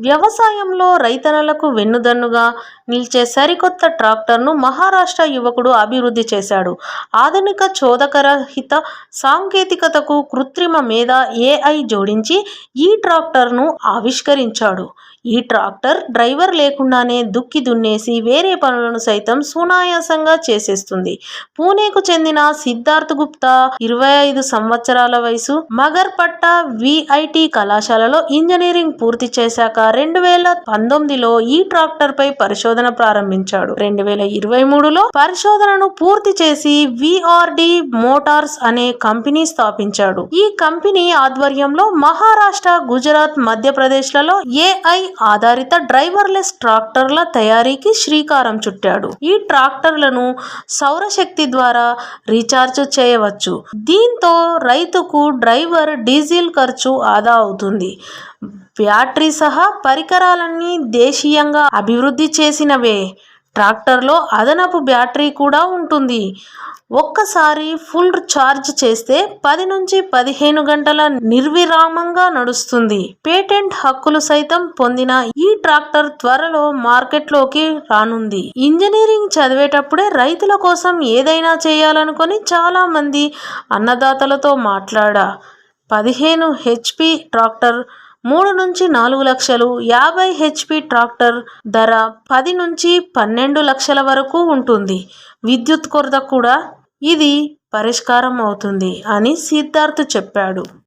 వ్యవసాయంలో రైతన్నలకు వెన్నుదన్నుగా నిలిచే సరికొత్త ట్రాక్టర్ను మహారాష్ట్ర యువకుడు అభివృద్ధి చేశాడు. ఆధునిక చోదకరహిత సాంకేతికతకు కృత్రిమ మేధ ఏఐ జోడించి ఈ ట్రాక్టర్ను ఆవిష్కరించాడు. ఈ ట్రాక్టర్ డ్రైవర్ లేకుండానే దుక్కి దున్నేసి వేరే పనులను సైతం సునాయాసంగా చేసేస్తుంది. పూణేకు చెందిన సిద్ధార్థ్ గుప్తా 25 సంవత్సరాల వయసు. మగర్పట్టా విఐటి కళాశాలలో ఇంజనీరింగ్ పూర్తి చేశాక 2019లో ఈ ట్రాక్టర్ పై పరిశోధన ప్రారంభించాడు. 2023లో పరిశోధనను పూర్తి చేసి విఆర్డి మోటార్స్ అనే కంపెనీ స్థాపించాడు. ఈ కంపెనీ ఆధ్వర్యంలో మహారాష్ట్ర, గుజరాత్, మధ్యప్రదేశ్లలో ఏఐ ఆధారిత డ్రైవర్లెస్ ట్రాక్టర్ల తయారీకి శ్రీకారం చుట్టాడు. ఈ ట్రాక్టర్లను సౌరశక్తి ద్వారా రీఛార్జ్ చేయవచ్చు. దీంతో రైతుకు డ్రైవర్ డీజిల్ ఖర్చు ఆదా అవుతుంది. బ్యాటరీ సహా పరికరాలన్నీ దేశీయంగా అభివృద్ధి చేసినవే. ట్రాక్టర్లో అదనపు బ్యాటరీ కూడా ఉంటుంది. ఒక్కసారి ఫుల్ ఛార్జ్ చేస్తే 10 నుంచి 15 గంటల నిర్విరామంగా నడుస్తుంది. పేటెంట్ హక్కులు సైతం పొందిన ఈ ట్రాక్టర్ త్వరలో మార్కెట్లోకి రానుంది. ఇంజనీరింగ్ చదివేటప్పుడే రైతుల కోసం ఏదైనా చేయాలనుకొని చాలా మంది అన్నదాతలతో మాట్లాడా. 15 హెచ్పి ట్రాక్టర్ 3 నుంచి 4 లక్షలు, 50 హెచ్పి ట్రాక్టర్ ధర 10 నుంచి 12 లక్షల వరకు ఉంటుంది. విద్యుత్ కొరత కూడా ఇది పరిష్కారం అవుతుంది అని సిద్ధార్థ్ చెప్పాడు.